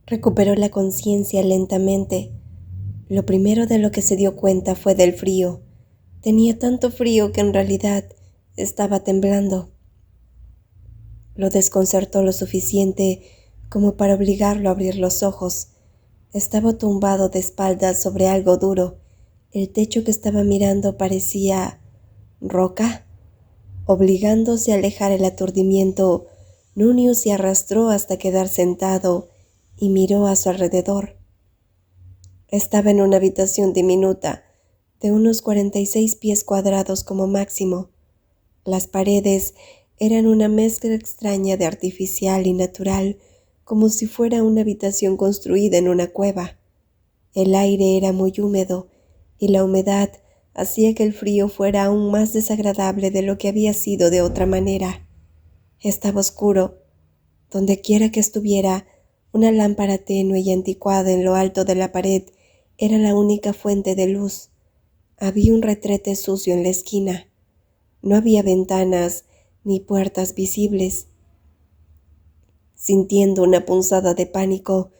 Recuperó la conciencia lentamente. Lo primero de lo que se dio cuenta fue del frío. Tenía tanto frío que en realidad estaba temblando. Lo desconcertó lo suficiente como para obligarlo a abrir los ojos. Estaba tumbado de espaldas sobre algo duro. El techo que estaba mirando parecía roca. Obligándose a alejar el aturdimiento, Nunio se arrastró hasta quedar sentado y miró a su alrededor. Estaba en una habitación diminuta, de unos 46 pies cuadrados como máximo. Las paredes eran una mezcla extraña de artificial y natural, como si fuera una habitación construida en una cueva. El aire era muy húmedo, y la humedad hacía que el frío fuera aún más desagradable de lo que había sido de otra manera. Estaba oscuro. Dondequiera que estuviera, una lámpara tenue y anticuada en lo alto de la pared era la única fuente de luz. Había un retrete sucio en la esquina. No había ventanas ni puertas visibles. Sintiendo una punzada de pánico,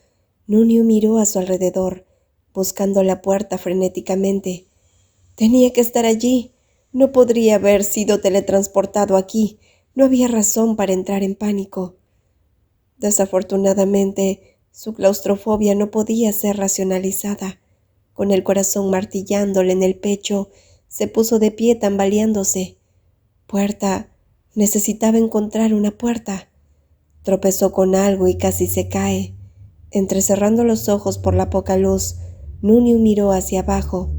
Nunio miró a su alrededor, buscando la puerta frenéticamente. Tenía que estar allí. No podría haber sido teletransportado aquí. No había razón para entrar en pánico. Desafortunadamente, su claustrofobia no podía ser racionalizada. Con el corazón martillándole en el pecho, se puso de pie tambaleándose. Puerta. Necesitaba encontrar una puerta. Tropezó con algo y casi se cae. Entrecerrando los ojos por la poca luz, Nunio miró hacia abajo.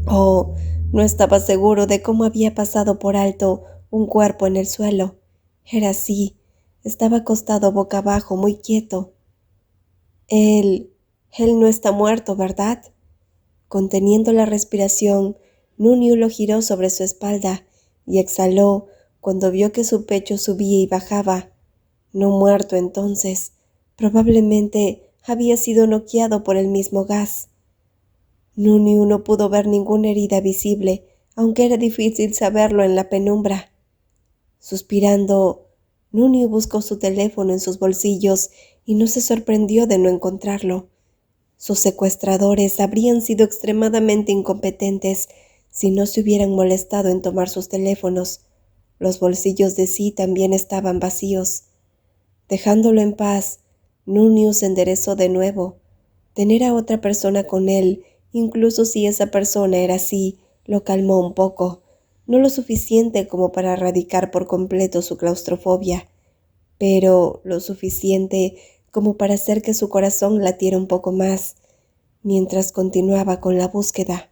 Oh, no estaba seguro de cómo había pasado por alto un cuerpo en el suelo. Era así. Estaba acostado boca abajo, muy quieto. Él no está muerto, ¿verdad? Conteniendo la respiración, Nunio lo giró sobre su espalda y exhaló cuando vio que su pecho subía y bajaba. No muerto entonces. Probablemente había sido noqueado por el mismo gas. Nunio no pudo ver ninguna herida visible, aunque era difícil saberlo en la penumbra. Suspirando, Nunio buscó su teléfono en sus bolsillos y no se sorprendió de no encontrarlo. Sus secuestradores habrían sido extremadamente incompetentes si no se hubieran molestado en tomar sus teléfonos. Los bolsillos de sí también estaban vacíos. Dejándolo en paz, Nunio se enderezó de nuevo. Tener a otra persona con él, incluso si esa persona era así, lo calmó un poco, no lo suficiente como para erradicar por completo su claustrofobia, pero lo suficiente como para hacer que su corazón latiera un poco más, mientras continuaba con la búsqueda.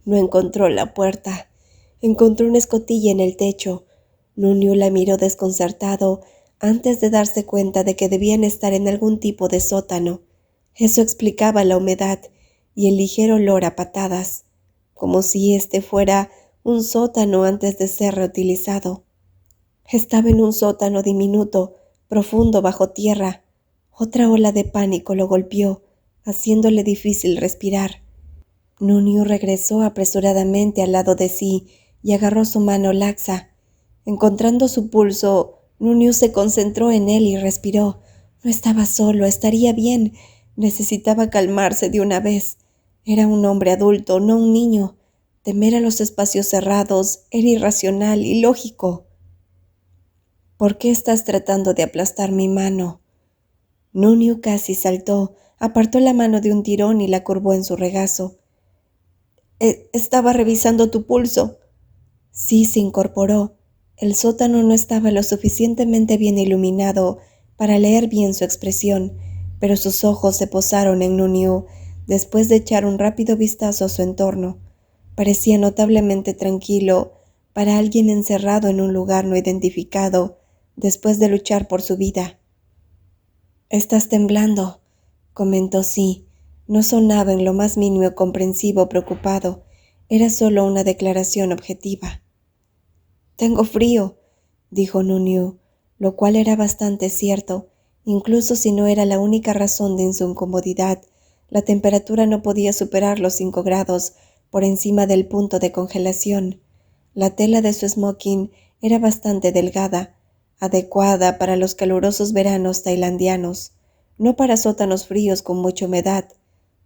No encontró la puerta. Encontró una escotilla en el techo. Nunio la miró desconcertado antes de darse cuenta de que debían estar en algún tipo de sótano. Eso explicaba la humedad y el ligero olor a patadas, como si este fuera un sótano antes de ser reutilizado. Estaba en un sótano diminuto, profundo bajo tierra. Otra ola de pánico lo golpeó, haciéndole difícil respirar. Nunio regresó apresuradamente al lado de sí y agarró su mano laxa. Encontrando su pulso, Nunio se concentró en él y respiró. No estaba solo, estaría bien. Necesitaba calmarse de una vez. Era un hombre adulto, no un niño. Temer a los espacios cerrados era irracional y lógico. ¿Por qué estás tratando de aplastar mi mano? Nunio casi saltó, apartó la mano de un tirón y la curvó en su regazo. Estaba revisando tu pulso. Sí, se incorporó. El sótano no estaba lo suficientemente bien iluminado para leer bien su expresión, pero sus ojos se posaron en Nunio después de echar un rápido vistazo a su entorno. Parecía notablemente tranquilo para alguien encerrado en un lugar no identificado después de luchar por su vida. «Estás temblando», comentó Sí. No sonaba en lo más mínimo comprensivo o preocupado. Era solo una declaración objetiva. «Tengo frío», dijo Nunio, lo cual era bastante cierto. Incluso si no era la única razón de su incomodidad, la temperatura no podía superar los 5 grados por encima del punto de congelación. La tela de su smoking era bastante delgada, adecuada para los calurosos veranos tailandianos, no para sótanos fríos con mucha humedad.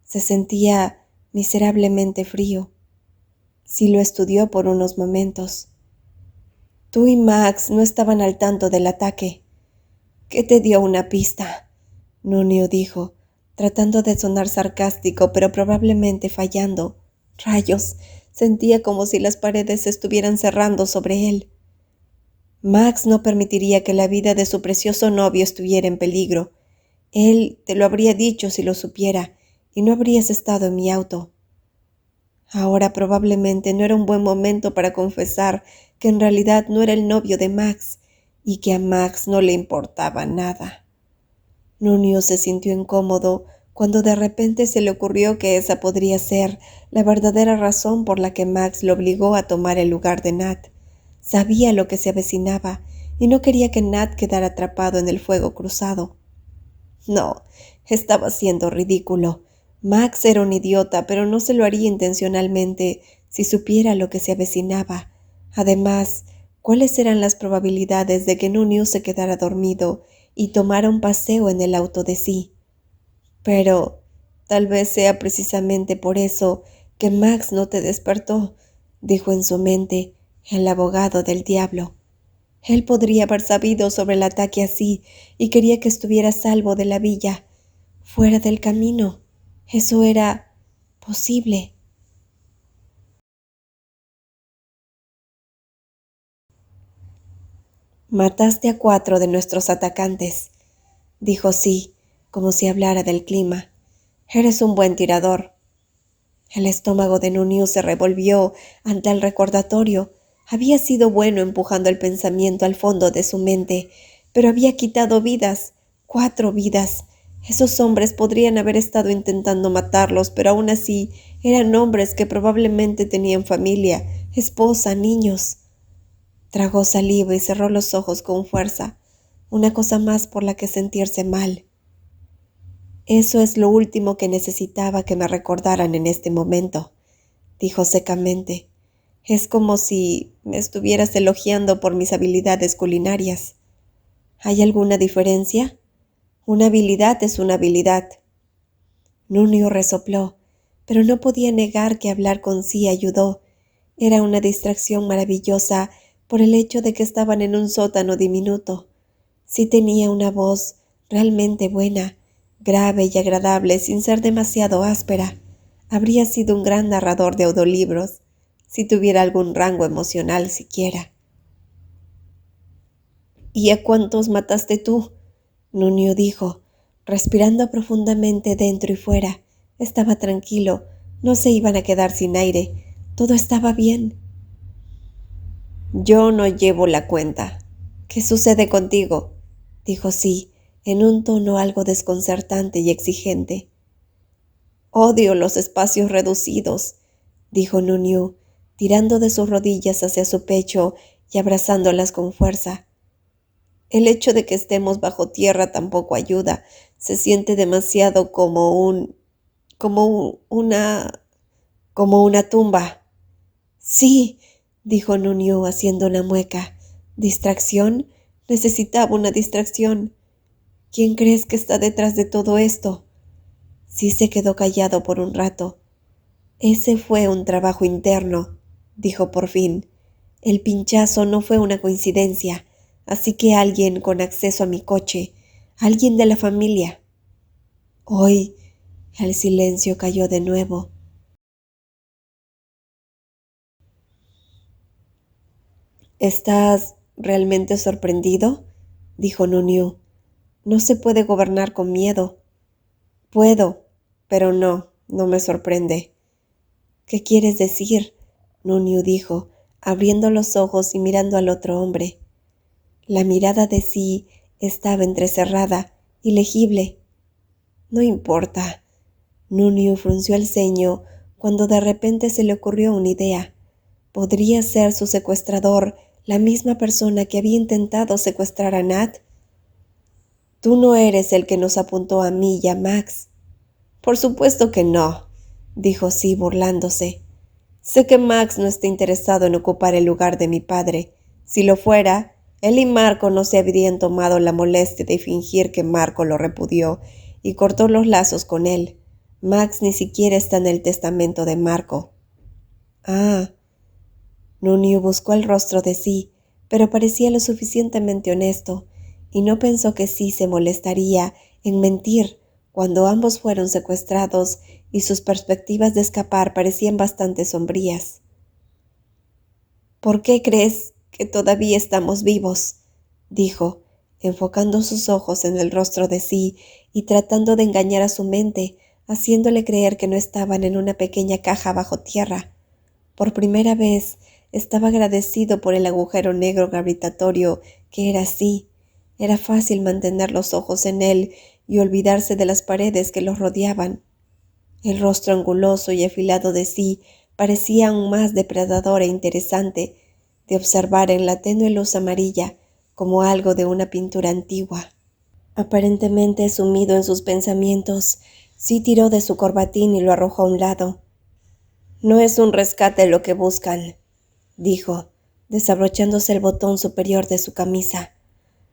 Se sentía miserablemente frío. Sí lo estudió por unos momentos. Tú y Max no estaban al tanto del ataque. ¿Qué te dio una pista? Nuño dijo, tratando de sonar sarcástico, pero probablemente fallando. Rayos, sentía como si las paredes se estuvieran cerrando sobre él. Max no permitiría que la vida de su precioso novio estuviera en peligro. Él te lo habría dicho si lo supiera, y no habrías estado en mi auto. Ahora probablemente no era un buen momento para confesar que en realidad no era el novio de Max, y que a Max no le importaba nada. Nuño se sintió incómodo cuando de repente se le ocurrió que esa podría ser la verdadera razón por la que Max lo obligó a tomar el lugar de Nat. Sabía lo que se avecinaba y no quería que Nat quedara atrapado en el fuego cruzado. No, estaba siendo ridículo. Max era un idiota, pero no se lo haría intencionalmente si supiera lo que se avecinaba. Además, ¿cuáles eran las probabilidades de que Nuño se quedara dormido y tomara un paseo en el auto de sí? Pero tal vez sea precisamente por eso que Max no te despertó, dijo en su mente el abogado del diablo. Él podría haber sabido sobre el ataque así y quería que estuviera a salvo de la villa, fuera del camino. Eso era posible. Mataste a 4 de nuestros atacantes, dijo Sí, como si hablara del clima. Eres un buen tirador. El estómago de Nuño se revolvió ante el recordatorio. Había sido bueno empujando el pensamiento al fondo de su mente, pero había quitado vidas, 4 vidas. Esos hombres podrían haber estado intentando matarlos, pero aún así eran hombres que probablemente tenían familia, esposa, niños. Tragó saliva y cerró los ojos con fuerza, una cosa más por la que sentirse mal. Eso es lo último que necesitaba que me recordaran en este momento, dijo secamente. Es como si me estuvieras elogiando por mis habilidades culinarias. ¿Hay alguna diferencia? Una habilidad es una habilidad. Nuño resopló, pero no podía negar que hablar con Sí ayudó. Era una distracción maravillosa por el hecho de que estaban en un sótano diminuto. Sí tenía una voz realmente buena, grave y agradable sin ser demasiado áspera. Habría sido un gran narrador de audiolibros, si tuviera algún rango emocional siquiera. ¿Y a cuántos mataste tú? Nuño dijo, respirando profundamente dentro y fuera. Estaba tranquilo, no se iban a quedar sin aire, todo estaba bien. Yo no llevo la cuenta. ¿Qué sucede contigo? Dijo Sí, en un tono algo desconcertante y exigente. Odio los espacios reducidos, dijo Nuño, tirando de sus rodillas hacia su pecho y abrazándolas con fuerza. El hecho de que estemos bajo tierra tampoco ayuda. Se siente demasiado como una tumba. Sí, dijo Nuño haciendo una mueca. ¿Distracción? Necesitaba una distracción. ¿Quién crees que está detrás de todo esto? Sí se quedó callado por un rato. Ese fue un trabajo interno, dijo por fin. El pinchazo no fue una coincidencia, así que alguien con acceso a mi coche, alguien de la familia. Hoy el silencio cayó de nuevo. ¿Estás realmente sorprendido? Dijo Nuño. No se puede gobernar con miedo. Puedo, pero no me sorprende. ¿Qué quieres decir? Nuño dijo, abriendo los ojos y mirando al otro hombre. La mirada de Sí estaba entrecerrada, ilegible. No importa. Nuño frunció el ceño cuando de repente se le ocurrió una idea. ¿Podría ser su secuestrador la misma persona que había intentado secuestrar a Nat? Tú no eres el que nos apuntó a mí y a Max. Por supuesto que no, dijo Sí burlándose. Sé que Max no está interesado en ocupar el lugar de mi padre. Si lo fuera, Él y Marco no se habrían tomado la molestia de fingir que Marco lo repudió y cortó los lazos con él. Max ni siquiera está en el testamento de Marco. Ah. Nuniu buscó el rostro de Sí, pero parecía lo suficientemente honesto, y no pensó que Sí se molestaría en mentir cuando ambos fueron secuestrados y sus perspectivas de escapar parecían bastante sombrías. «¿Por qué crees que todavía estamos vivos?», dijo, enfocando sus ojos en el rostro de Sí y tratando de engañar a su mente, haciéndole creer que no estaban en una pequeña caja bajo tierra. Por primera vez estaba agradecido por el agujero negro gravitatorio que era Sí. Era fácil mantener los ojos en él y olvidarse de las paredes que los rodeaban. El rostro anguloso y afilado de Sí parecía aún más depredador e interesante de observar en la tenue luz amarilla como algo de una pintura antigua. Aparentemente sumido en sus pensamientos, Sí tiró de su corbatín y lo arrojó a un lado. «No es un rescate lo que buscan», dijo, desabrochándose el botón superior de su camisa.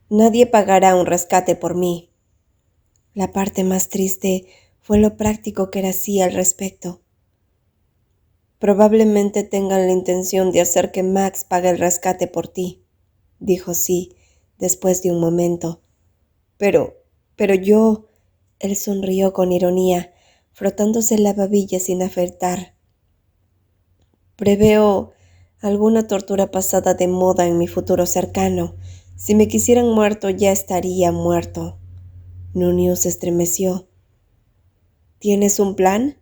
«Nadie pagará un rescate por mí». La parte más triste fue lo práctico que era Sí al respecto. «Probablemente tengan la intención de hacer que Max pague el rescate por ti», dijo Sí, después de un momento. Pero yo... Él sonrió con ironía, frotándose la babilla sin afeitar. «Preveo alguna tortura pasada de moda en mi futuro cercano. Si me quisieran muerto, ya estaría muerto». Nuniu se estremeció. «¿Tienes un plan?»,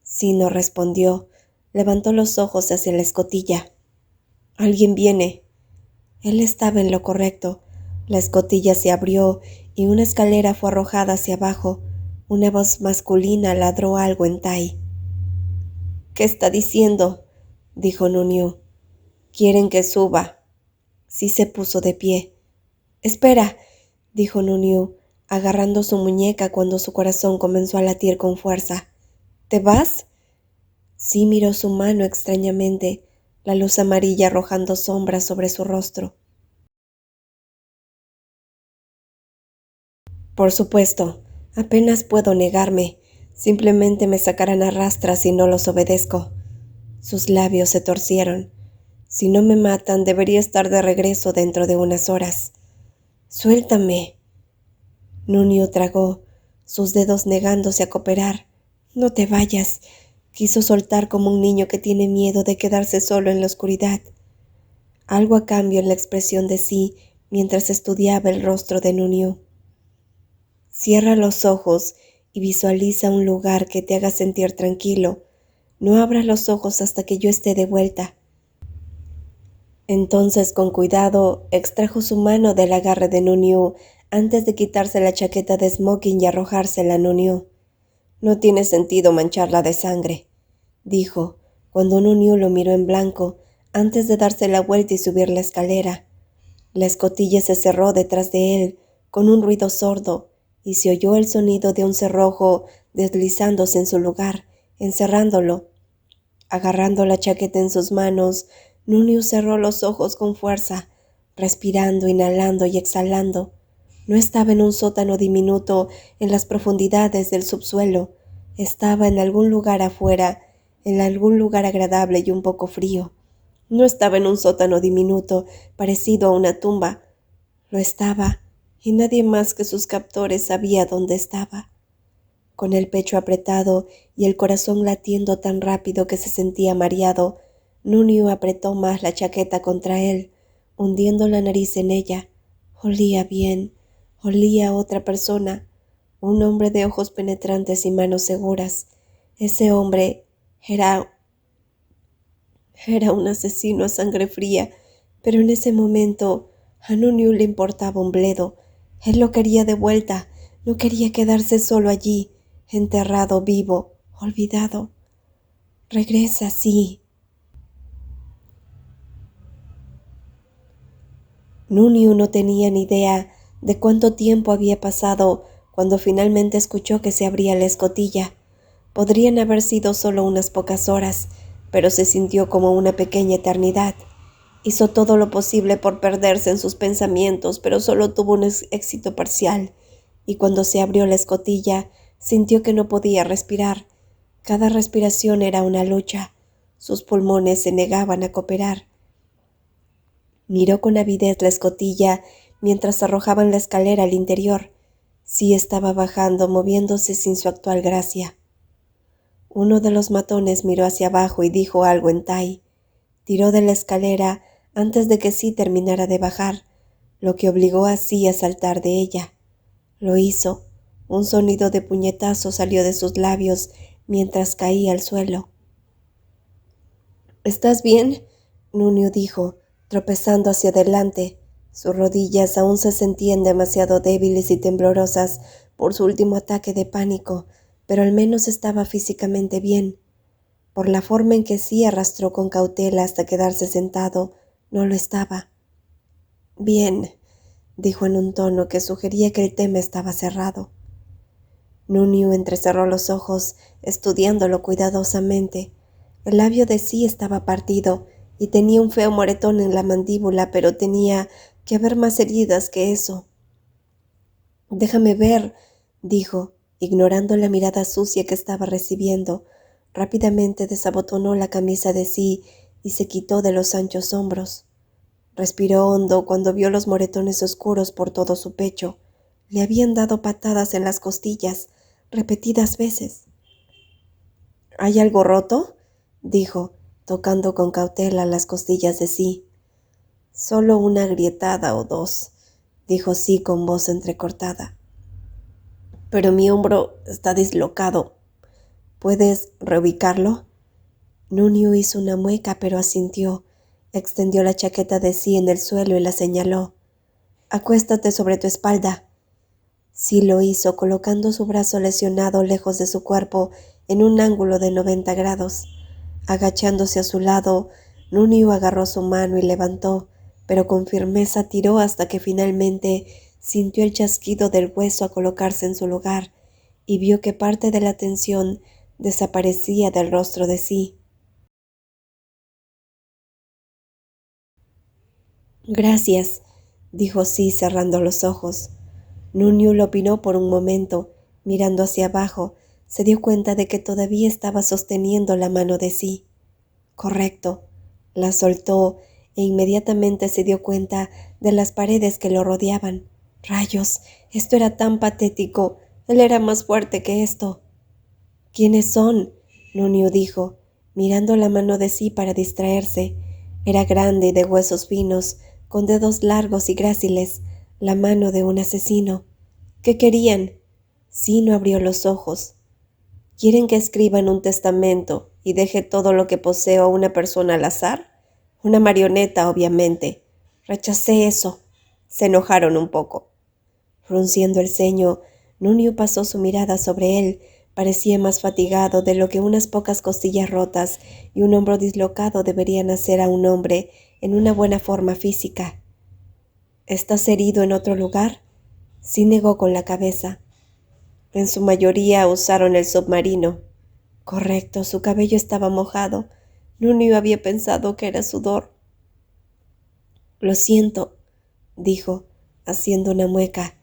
Sí no respondió. Levantó los ojos hacia la escotilla. «Alguien viene». Él estaba en lo correcto. La escotilla se abrió y una escalera fue arrojada hacia abajo. Una voz masculina ladró algo en Tai. «¿Qué está diciendo?», dijo Nuniu. «Quieren que suba». Sí se puso de pie. «Espera», dijo Nuniu, agarrando su muñeca cuando su corazón comenzó a latir con fuerza. «¿Te vas?». Sí miró su mano extrañamente, la luz amarilla arrojando sombras sobre su rostro. «Por supuesto, apenas puedo negarme. Simplemente me sacarán a rastras si no los obedezco». Sus labios se torcieron. «Si no me matan, debería estar de regreso dentro de unas horas». «Suéltame». Nuniu tragó, sus dedos negándose a cooperar. «No te vayas», quiso soltar como un niño que tiene miedo de quedarse solo en la oscuridad. Algo a cambio en la expresión de Sí mientras estudiaba el rostro de Nuniu. «Cierra los ojos y visualiza un lugar que te haga sentir tranquilo. No abras los ojos hasta que yo esté de vuelta». Entonces, con cuidado, extrajo su mano del agarre de Nuniu antes de quitarse la chaqueta de smoking y arrojársela a Nuniu. «No tiene sentido mancharla de sangre», dijo, cuando Nuniu lo miró en blanco, antes de darse la vuelta y subir la escalera. La escotilla se cerró detrás de él, con un ruido sordo, y se oyó el sonido de un cerrojo deslizándose en su lugar, encerrándolo. Agarrando la chaqueta en sus manos, Nuniu cerró los ojos con fuerza, respirando, inhalando y exhalando. No estaba en un sótano diminuto en las profundidades del subsuelo. Estaba en algún lugar afuera, en algún lugar agradable y un poco frío. No estaba en un sótano diminuto, parecido a una tumba. Lo estaba, y nadie más que sus captores sabía dónde estaba. Con el pecho apretado y el corazón latiendo tan rápido que se sentía mareado, Nuniu apretó más la chaqueta contra él, hundiendo la nariz en ella. Olía bien, olía a otra persona, un hombre de ojos penetrantes y manos seguras. Ese hombre era un asesino a sangre fría, pero en ese momento a Nuniu le importaba un bledo. Él lo quería de vuelta, no quería quedarse solo allí, enterrado vivo, olvidado. «Regresa, sí». Nuniu no tenía ni idea de cuánto tiempo había pasado cuando finalmente escuchó que se abría la escotilla. Podrían haber sido solo unas pocas horas, pero se sintió como una pequeña eternidad. Hizo todo lo posible por perderse en sus pensamientos, pero solo tuvo un éxito parcial, y cuando se abrió la escotilla, sintió que no podía respirar. Cada respiración era una lucha. Sus pulmones se negaban a cooperar. Miró con avidez la escotilla mientras arrojaban la escalera al interior. Sí estaba bajando, moviéndose sin su actual gracia. Uno de los matones miró hacia abajo y dijo algo en thai. Tiró de la escalera antes de que sí terminara de bajar, lo que obligó a sí a saltar de ella. Lo hizo. Un sonido de puñetazo salió de sus labios mientras caía al suelo. —¿Estás bien? Nunio dijo, tropezando hacia adelante. Sus rodillas aún se sentían demasiado débiles y temblorosas por su último ataque de pánico, pero al menos estaba físicamente bien. Por la forma en que sí arrastró con cautela hasta quedarse sentado, no lo estaba. —Bien —dijo en un tono que sugería que el tema estaba cerrado. Nunio entrecerró los ojos, estudiándolo cuidadosamente. El labio de sí estaba partido y tenía un feo moretón en la mandíbula, pero tenía que haber más heridas que eso. —Déjame ver —dijo, ignorando la mirada sucia que estaba recibiendo. Rápidamente desabotonó la camisa de sí y se quitó de los anchos hombros. Respiró hondo cuando vio los moretones oscuros por todo su pecho. Le habían dado patadas en las costillas, repetidas veces. —¿Hay algo roto? —dijo, tocando con cautela las costillas de sí. —Solo una agrietada o dos —dijo sí con voz entrecortada—. Pero mi hombro está dislocado. ¿Puedes reubicarlo? Nunio hizo una mueca, pero asintió. Extendió la chaqueta de sí en el suelo y la señaló. —Acuéstate sobre tu espalda. Sí lo hizo, colocando su brazo lesionado lejos de su cuerpo en un ángulo de 90 grados. Agachándose a su lado, Nunio agarró su mano y levantó, pero con firmeza tiró hasta que finalmente sintió el chasquido del hueso a colocarse en su lugar y vio que parte de la tensión desaparecía del rostro de sí. —Gracias —dijo sí cerrando los ojos. Nunio lo opinó por un momento. Mirando hacia abajo, se dio cuenta de que todavía estaba sosteniendo la mano de sí. Correcto. La soltó e inmediatamente se dio cuenta de las paredes que lo rodeaban. Rayos, esto era tan patético. Él era más fuerte que esto. —¿Quiénes son? Nunio dijo, mirando la mano de sí para distraerse. Era grande y de huesos finos, con dedos largos y gráciles, la mano de un asesino. —¿Qué querían? Sí no abrió los ojos. —¿Quieren que escriban un testamento y deje todo lo que poseo a una persona al azar? Una marioneta, obviamente. Rechacé eso. Se enojaron un poco. Frunciendo el ceño, Nunio pasó su mirada sobre él. Parecía más fatigado de lo que unas pocas costillas rotas y un hombro dislocado deberían hacer a un hombre en una buena forma física. —¿Estás herido en otro lugar? Sí negó con la cabeza. —En su mayoría usaron el submarino. —Correcto, su cabello estaba mojado. Nunio había pensado que era sudor. —Lo siento —dijo, haciendo una mueca.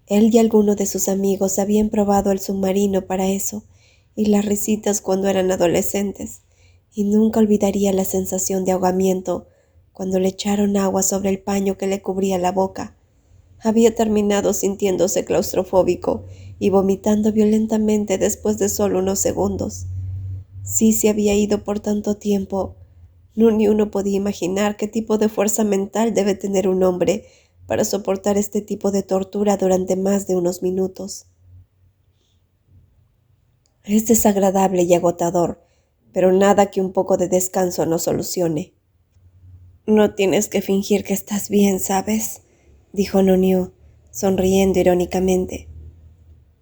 Él y algunos de sus amigos habían probado el submarino para eso, y las risitas cuando eran adolescentes, y nunca olvidaría la sensación de ahogamiento cuando le echaron agua sobre el paño que le cubría la boca. Había terminado sintiéndose claustrofóbico y vomitando violentamente después de solo unos segundos. Sí se había ido por tanto tiempo. Ni uno podía imaginar qué tipo de fuerza mental debe tener un hombre para soportar este tipo de tortura durante más de unos minutos. Es desagradable y agotador, pero nada que un poco de descanso no solucione. No tienes que fingir que estás bien, ¿sabes? Dijo Nunio, sonriendo irónicamente.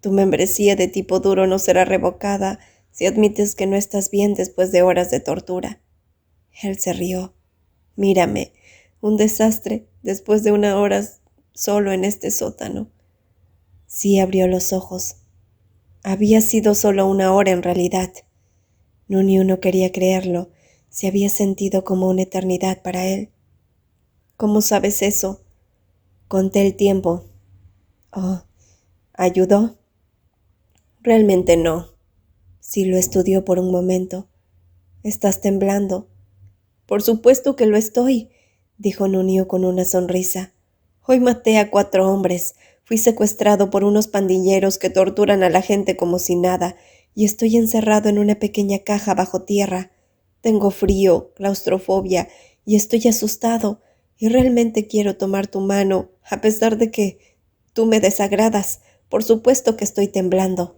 Tu membresía de tipo duro no será revocada si admites que no estás bien después de horas de tortura. Él se rió. Mírame, un desastre después de una hora solo en este sótano. Sí abrió los ojos. Había sido solo una hora en realidad. Nunio no quería creerlo. Se había sentido como una eternidad para él. ¿Cómo sabes eso? Conté el tiempo. Oh, ¿ayudó? Realmente no. Sí lo estudió por un momento. Estás temblando. Por supuesto que lo estoy, dijo Nunio con una sonrisa. Hoy maté a 4 hombres. Fui secuestrado por unos pandilleros que torturan a la gente como si nada, y estoy encerrado en una pequeña caja bajo tierra. Tengo frío, claustrofobia, y estoy asustado, y realmente quiero tomar tu mano, a pesar de que tú me desagradas. Por supuesto que estoy temblando.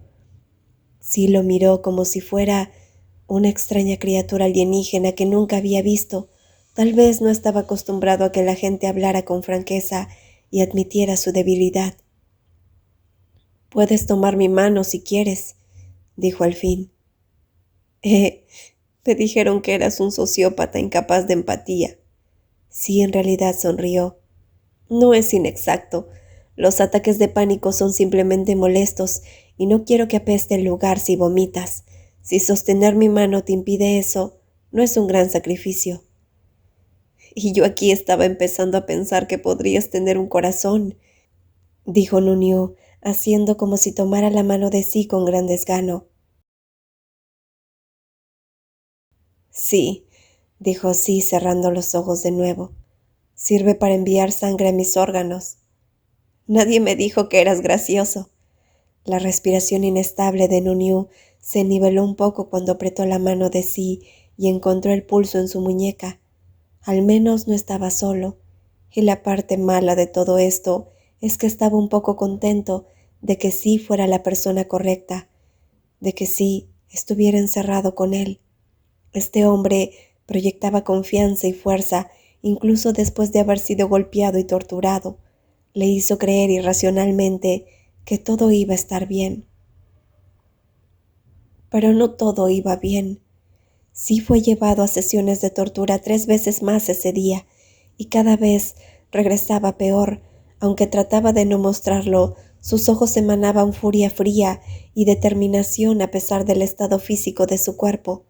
Sí lo miró como si fuera una extraña criatura alienígena que nunca había visto. Tal vez no estaba acostumbrado a que la gente hablara con franqueza y admitiera su debilidad. Puedes tomar mi mano si quieres, dijo al fin. Me dijeron que eras un sociópata incapaz de empatía. Sí, en realidad sonrió. No es inexacto. Los ataques de pánico son simplemente molestos y no quiero que apeste el lugar si vomitas. Si sostener mi mano te impide eso, no es un gran sacrificio. Y yo aquí estaba empezando a pensar que podrías tener un corazón, dijo Nunio, haciendo como si tomara la mano de sí con gran desgano. Sí, dijo sí, cerrando los ojos de nuevo. Sirve para enviar sangre a mis órganos. Nadie me dijo que eras gracioso. La respiración inestable de Nunio se niveló un poco cuando apretó la mano de sí y encontró el pulso en su muñeca. Al menos no estaba solo, y la parte mala de todo esto es que estaba un poco contento de que sí fuera la persona correcta, de que sí estuviera encerrado con él. Este hombre proyectaba confianza y fuerza, incluso después de haber sido golpeado y torturado. Le hizo creer irracionalmente que todo iba a estar bien. Pero no todo iba bien. Sí fue llevado a sesiones de tortura 3 veces más ese día, y cada vez regresaba peor. Aunque trataba de no mostrarlo, sus ojos emanaban furia fría y determinación a pesar del estado físico de su cuerpo.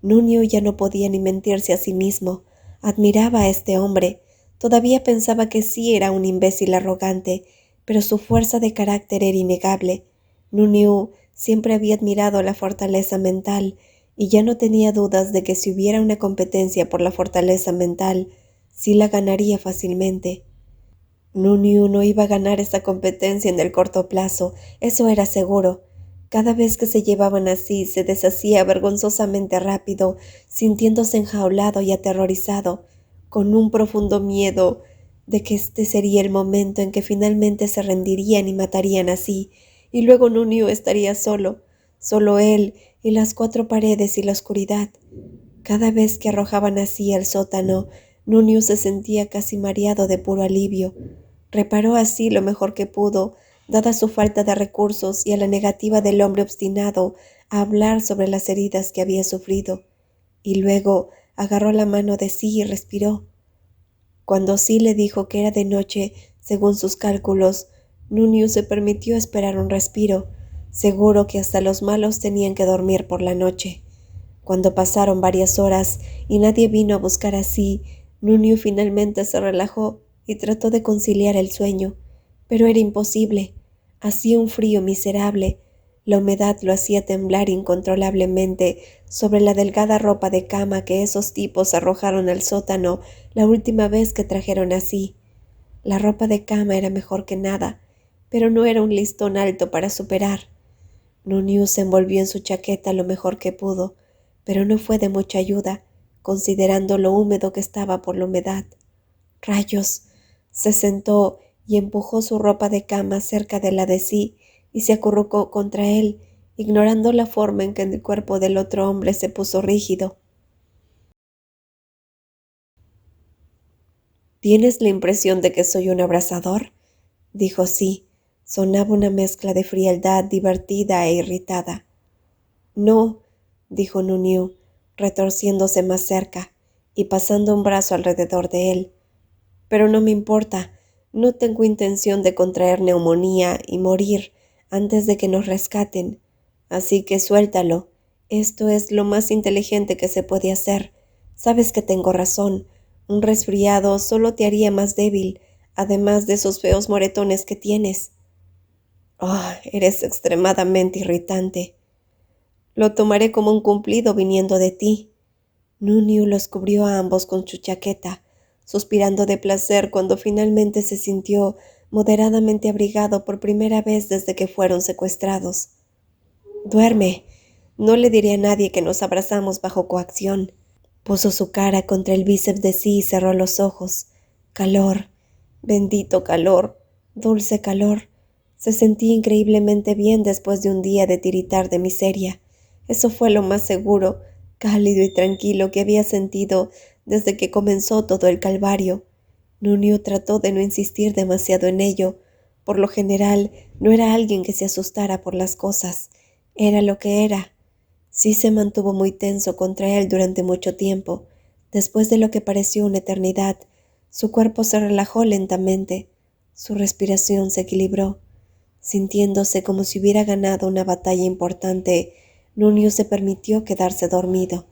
Nunio ya no podía ni mentirse a sí mismo. Admiraba a este hombre. Todavía pensaba que sí era un imbécil arrogante, pero su fuerza de carácter era innegable. Nunio siempre había admirado la fortaleza mental, y ya no tenía dudas de que si hubiera una competencia por la fortaleza mental, sí la ganaría fácilmente. Nunio no iba a ganar esa competencia en el corto plazo, eso era seguro. Cada vez que se llevaban así, se deshacía vergonzosamente rápido, sintiéndose enjaulado y aterrorizado, con un profundo miedo de que este sería el momento en que finalmente se rendirían y matarían así, y luego Nunio estaría solo, solo él y las 4 paredes y la oscuridad. Cada vez que arrojaban así al sótano, Nunio se sentía casi mareado de puro alivio. Reparó así lo mejor que pudo, dada su falta de recursos y a la negativa del hombre obstinado a hablar sobre las heridas que había sufrido, y luego agarró la mano de sí y respiró. Cuando sí le dijo que era de noche, según sus cálculos, Nunio se permitió esperar un respiro, seguro que hasta los malos tenían que dormir por la noche. Cuando pasaron varias horas y nadie vino a buscar así, Nunio finalmente se relajó y trató de conciliar el sueño, pero era imposible. Hacía un frío miserable. La humedad lo hacía temblar incontrolablemente sobre la delgada ropa de cama que esos tipos arrojaron al sótano la última vez que trajeron así. La ropa de cama era mejor que nada, pero no era un listón alto para superar. Nunio se envolvió en su chaqueta lo mejor que pudo, pero no fue de mucha ayuda, considerando lo húmedo que estaba por la humedad. Rayos. Se sentó y empujó su ropa de cama cerca de la de sí y se acurrucó contra él, ignorando la forma en que el cuerpo del otro hombre se puso rígido. ¿Tienes la impresión de que soy un abrasador? Dijo sí. Sonaba una mezcla de frialdad divertida e irritada. No, dijo Nunio, retorciéndose más cerca y pasando un brazo alrededor de él. Pero no me importa. No tengo intención de contraer neumonía y morir antes de que nos rescaten. Así que suéltalo. Esto es lo más inteligente que se puede hacer. Sabes que tengo razón. Un resfriado solo te haría más débil, además de esos feos moretones que tienes. Oh, eres extremadamente irritante. Lo tomaré como un cumplido viniendo de ti. Nuniu los cubrió a ambos con su chaqueta, suspirando de placer cuando finalmente se sintió moderadamente abrigado por primera vez desde que fueron secuestrados. Duerme. No le diré a nadie que nos abrazamos bajo coacción. Puso su cara contra el bíceps de sí y cerró los ojos. Calor. Bendito calor. Dulce calor. Se sentía increíblemente bien después de un día de tiritar de miseria. Eso fue lo más seguro, cálido y tranquilo que había sentido desde que comenzó todo el calvario. Nuniu trató de no insistir demasiado en ello. Por lo general, no era alguien que se asustara por las cosas. Era lo que era. Sí se mantuvo muy tenso contra él durante mucho tiempo. Después de lo que pareció una eternidad, su cuerpo se relajó lentamente. Su respiración se equilibró. Sintiéndose como si hubiera ganado una batalla importante, Nuniu se permitió quedarse dormido.